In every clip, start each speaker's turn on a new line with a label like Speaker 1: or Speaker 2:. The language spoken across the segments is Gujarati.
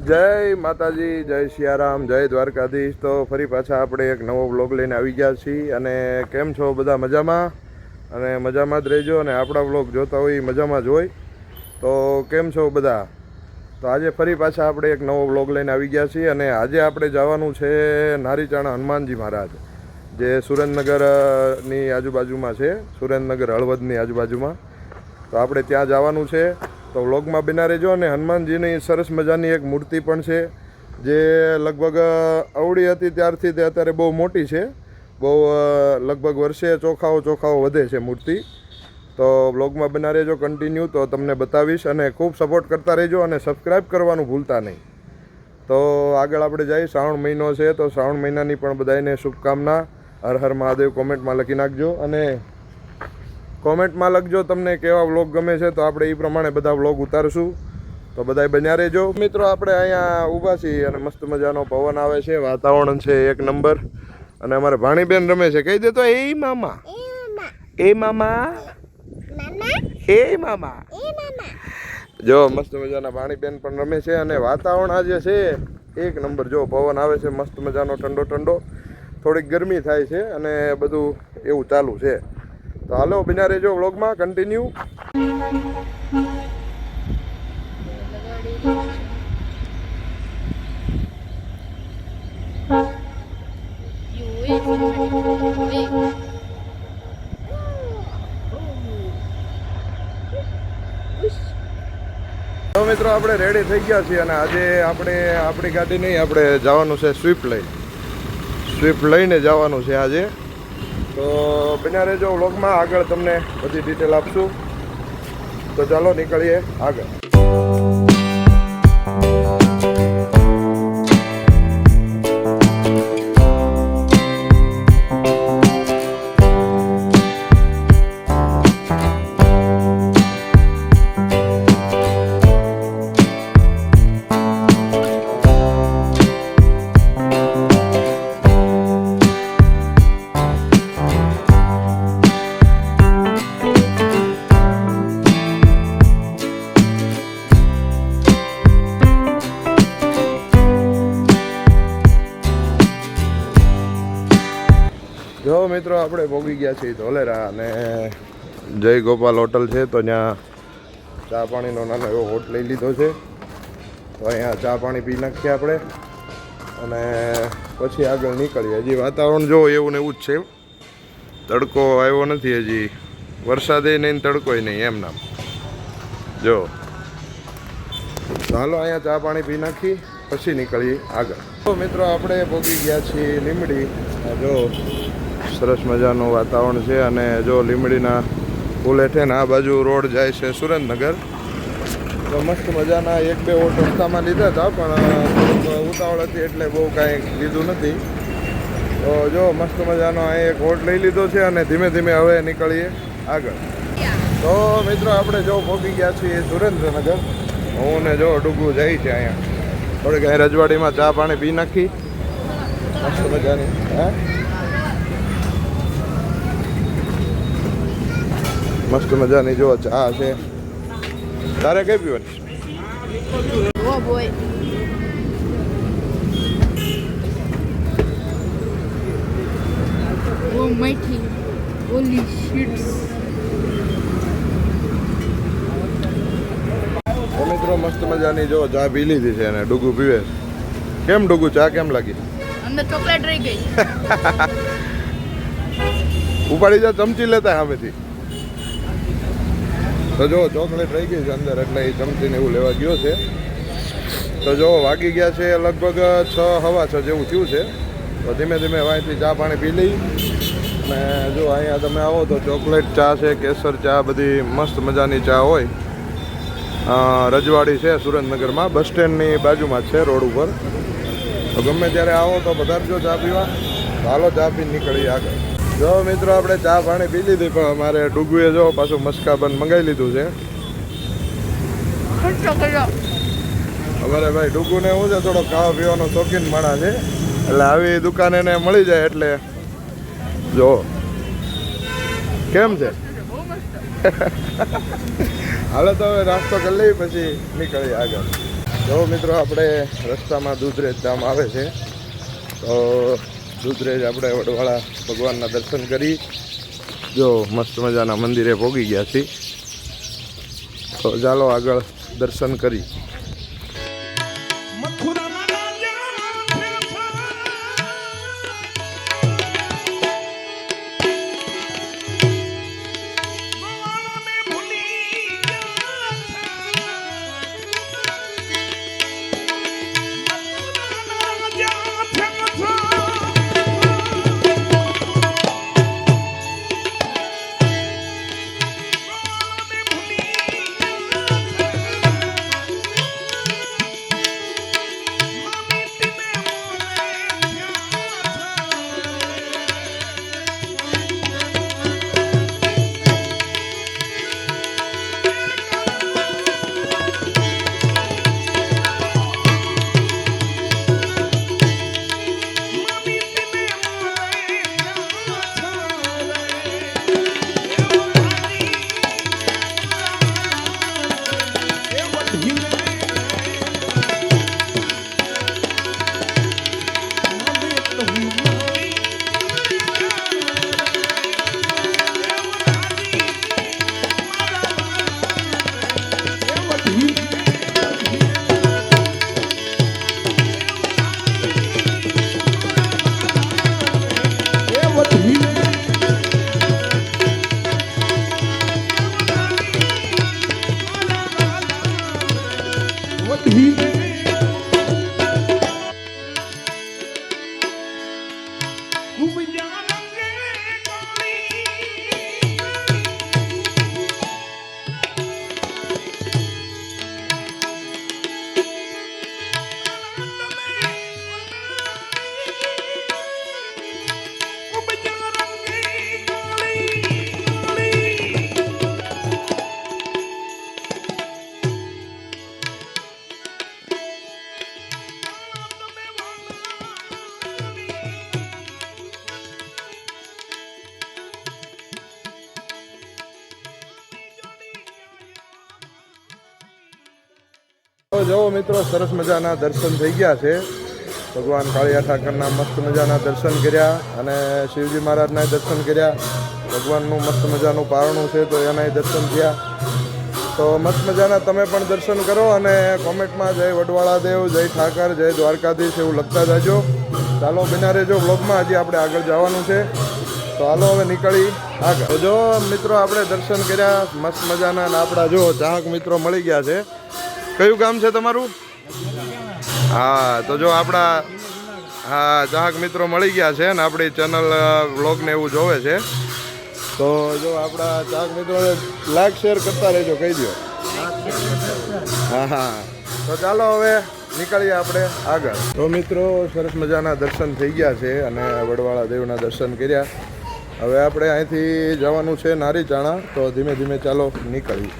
Speaker 1: જય માતાજી, જય સિયારામ, જય દ્વારકાધીશ. તો ફરી પાછા આપણે એક નવો વ્લોગ લઈને આવી ગયા છીએ. અને કેમ છો બધા? મજામાં? અને મજામાં જ રહેજો. અને આપણા વ્લોગ જોતા હોય મજામાં જ હોય. તો કેમ છો બધા? તો આજે ફરી પાછા આપણે એક નવો વ્લોગ લઈને આવી ગયા છીએ. અને આજે આપણે જવાનું છે નારીચાણા હનુમાનજી મહારાજ, જે સુરેન્દ્રનગરની આજુબાજુમાં છે, સુરેન્દ્રનગર હળવદની આજુબાજુમાં. તો આપણે ત્યાં જવાનું છે. તો વ્લોગમાં બના રહેજો. અને હનુમાનજીની સરસ મજાની એક મૂર્તિ પણ છે, જે લગભગ અવળી હતી ત્યારથી તે અત્યારે બહુ મોટી છે. બહુ લગભગ વર્ષે ચોખાઓ વધે છે મૂર્તિ. તો વ્લોગમાં બના રહેજો કન્ટિન્યુ, તો તમને બતાવીશ. અને ખૂબ સપોર્ટ કરતા રહેજો અને સબસ્ક્રાઈબ કરવાનું ભૂલતા નહીં. તો આગળ આપણે જઈએ. શ્રાવણ મહિનો છે, તો શ્રાવણ મહિનાની પણ બધાને શુભકામના. હર હર મહાદેવ કોમેન્ટમાં લખી નાખજો. અને કોમેન્ટમાં લખજો તમને કેવા વ્લોગ ગમે છે, તો આપણે એ પ્રમાણે બધા વ્લોગ ઉતારશું. તો બધાય બન્યા રહેજો. મિત્રો આપણે અહીંયા ઊભા છીએ અને મસ્ત મજાનો પવન આવે છે, વાતાવરણ છે એક નંબર. અને અમારે ભાણીબેન રમે છે. કહી દે તો, એ મામા, એ મામા, એ મામા. જો મસ્ત મજાના ભાણીબેન પણ રમે છે. અને વાતાવરણ આજે છે એક નંબર. જો પવન આવે છે મસ્ત મજાનો, ઠંડો ઠંડો. થોડીક ગરમી થાય છે અને બધું એવું ચાલુ છે. તો હાલો બિના રહેજો વ્લોગમાં કન્ટિન્યુ. તો મિત્રો આપણે રેડી થઈ ગયા છીએ. અને આજે આપણે આપણી ગાડી નહીં, આપણે જવાનું છે સ્વિફ્ટ લઈને જવાનું છે આજે. તો બન્યા રહેજો વ્લોગમાં, આગળ તમને બધી ડિટેલ આપશું. તો ચાલો નીકળીએ આગળ. જો મિત્રો આપણે પહોંચી ગયા છીએ ધોલેરા. અને જય ગોપાલ હોટલ છે, તો ત્યાં ચા પાણીનો નાનો એવો હોટ લઈ લીધો છે. તો અહીંયા ચા પાણી પી નાખીએ આપણે, અને પછી આગળ નીકળીએ. હજી વાતાવરણ જો એવું ને એવું જ છે. તડકો આવ્યો નથી હજી, વરસાદે નહીં તડકોય નહીં, એમ નામ. જો ચાલો અહીંયા ચા પાણી પી નાખી પછી નીકળીએ આગળ. તો મિત્રો આપણે પહોંચી ગયા છીએ લીંબડી. જો સરસ મજાનું વાતાવરણ છે. અને જો લીંબડીના પુલ હેઠે ને આ બાજુ રોડ જાય છે સુરેન્દ્રનગર. તો મસ્ત મજાના એક બે ઓટ રસ્તામાં લીધા હતા, પણ ઉતાવળ હતી એટલે બહુ કાંઈ લીધું નથી. તો જો મસ્ત મજાનો અહીં એક ઓટ લઈ લીધો છે. અને ધીમે ધીમે હવે નીકળીએ આગળ. તો મિત્રો આપણે જો પહોંચી ગયા છીએ સુરેન્દ્રનગર. હું ને જો ડૂગું જાય છે અહીંયા. થોડીક અહીં રજવાડીમાં ચા પાણી પી નાખી મસ્ત મજાની. મસ્ત મજાની જો ચા છે. તારે કઈ પીવાની? મિત્રો મસ્ત મજાની જો ચા પી લીધી છે અને ડુગુ પીવે. કેમ ડુગુ, ચા કેમ લાગી?
Speaker 2: અંદર ચોકલેટ રહી ગઈ.
Speaker 1: ઉપાડી જા, ચમચી લેતા સામેથી. તો જો ચોકલેટ રહી ગઈ છે અંદર, એટલે એ ચમચીને એવું લેવા ગયો છે. તો જો વાગી ગયા છે લગભગ 6:15 જેવું થયું છે. તો ધીમે ધીમે વાંચી ચા પાણી પી લઈ. અને જો અહીંયા તમે આવો તો ચોકલેટ ચા છે, કેસર ચા, બધી મસ્ત મજાની ચા હોય. રજવાડી છે સુરેન્દ્રનગરમાં, બસ સ્ટેન્ડની બાજુમાં જ છે, રોડ ઉપર. તો ગમે ત્યારે આવો તો પધારજો ચા પીવા. તો હાલો ચા પીને નીકળીએ આગળ. જો મિત્રો આપણે ચા પાણી પી લીધી, પણ અમારે ડુગુએ જો પાછું મસ્કાબન મંગાવી લીધું છે. અમારે ભાઈ ડુગુને શું છે, થોડો ખાવા પીવાનો શોખીન માણસ છે. એટલે આવી દુકાન એને મળી જાય એટલે જો કેમ છે. હાલો તો હવે નાસ્તો કરી લઈએ પછી નીકળીએ આગળ. જો મિત્રો આપણે રસ્તામાં દૂધરેજ ધામ આવે છે, તો દૂધરેજ આપણે વડવાળા ભગવાનના દર્શન કરી જો મસ્ત મજાના મંદિરે પહોંચી ગયા છીએ. તો ચાલો આગળ દર્શન કરી. તો જો મિત્રો સરસ મજાના દર્શન થઈ ગયા છે. ભગવાન કાળિયા ઠાકરના મસ્ત મજાના દર્શન કર્યા અને શિવજી મહારાજના દર્શન કર્યા. ભગવાનનું મસ્ત મજાનું પારણું છે તો એના દર્શન થયા. તો મસ્ત મજાના તમે પણ દર્શન કરો અને કોમેન્ટમાં જય વડવાળા દેવ, જય ઠાકર, જય દ્વારકાધીશ એવું લખતા જાજો. ચાલો બિના રહેજો બ્લોગમાં, હજી આપણે આગળ જવાનું છે. તો હાલો હવે નીકળી આગળ. તો જો મિત્રો આપણે દર્શન કર્યા મસ્ત મજાના અને આપણા જો ચાહક મિત્રો મળી ગયા છે. કયું ગામ છે તમારું? હા, તો જો આપણા ચાહક મિત્રો મળી ગયા છે અને આપણી ચેનલ વ્લોગને એવું જોવે છે. તો જો આપણા ચાહક મિત્રોને લાઈક શેર કરતા રહેજો, કહી દો. હા, તો ચાલો હવે નીકળીએ આપણે આગળ. તો મિત્રો સરસ મજાના દર્શન થઈ ગયા છે અને વડવાળા દેવના દર્શન કર્યા. હવે આપણે અહીંથી જવાનું છે નારીચાણા. તો ધીમે ધીમે ચાલો નીકળીએ.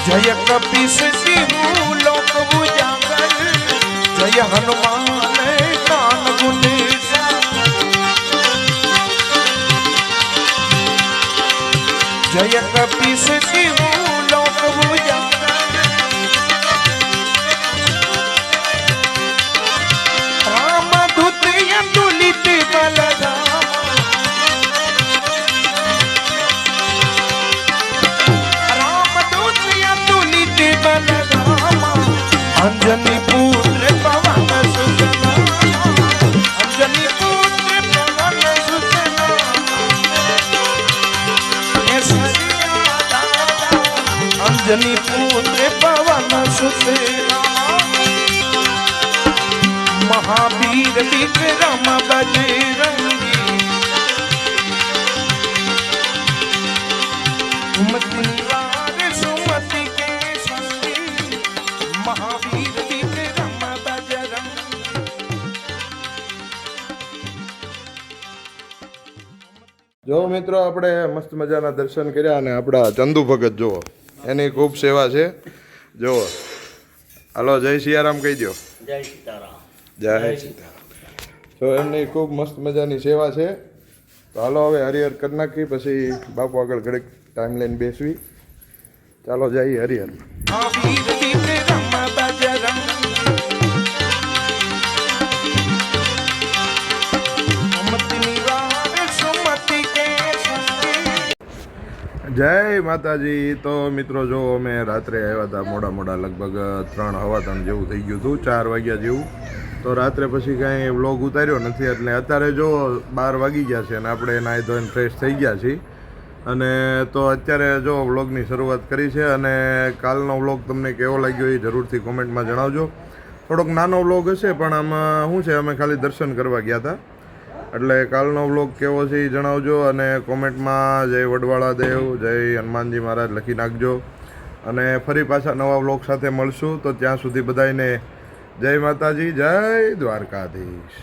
Speaker 3: जय कपीस सिंह लोक बुजागर, जय हनुमान कान गुण जय कपीस सिंह लोक बुजागर, राम दूत अतुलित बलधामा, अंजनी पुत्र पवन सुतना, अंजनी पुत्र पवन सुतना, अंजनी पुत्र पवन सुतना, महावीर विक्रम बजरंगी, सुमति
Speaker 1: જો મિત્રો આપણે મસ્ત મજાના દર્શન કર્યા અને આપણા ચંદુ ભગત જુઓ એની ખૂબ સેવા છે. જુઓ હાલો જય સિયારામ કહી દો.
Speaker 4: જય સીતારામ.
Speaker 1: જય સીતારામ. તો એમની ખૂબ મસ્ત મજાની સેવા છે. તો હાલો હવે હરિહર કરી નાખી પછી બાપુ આગળ ઘડીક ટાઈમ લઈને બેસવી. ચાલો જઈએ હરિહર.
Speaker 3: મહાવીર વિક્રમ બજરંગી સુમતિ નિવાર સુમતિ કે સંગી.
Speaker 1: જય માતાજી. તો મિત્રો જો અમે રાત્રે આવ્યા હતા મોડા લગભગ 3:15 જેવું થઈ ગયું હતું, 4 વાગ્યા જેવું. તો રાત્રે પછી કાંઈ વ્લોગ ઉતાર્યો નથી એટલે અત્યારે જો 12 વાગી ગયા છે અને આપણે નાહી ધોઈને ફ્રેશ થઈ ગયા છીએ. અને તો અત્યારે જો વ્લોગની શરૂઆત કરી છે અને કાલનો વ્લોગ તમને કેવો લાગ્યો એ જરૂરથી કોમેન્ટમાં જણાવજો. થોડોક નાનો વ્લોગ હશે પણ આમાં શું છે અમે ખાલી દર્શન કરવા ગયા હતા એટલે કાલનો વ્લોગ કેવો છે એ જણાવજો અને કોમેન્ટમાં જય વડવાળા દેવ, જય હનુમાનજી મહારાજ લખી નાખજો. અને ફરી પાછા નવા વ્લોગ સાથે મળશું. તો ત્યાં સુધી બધાને જય માતાજી, જય દ્વારકાધીશ.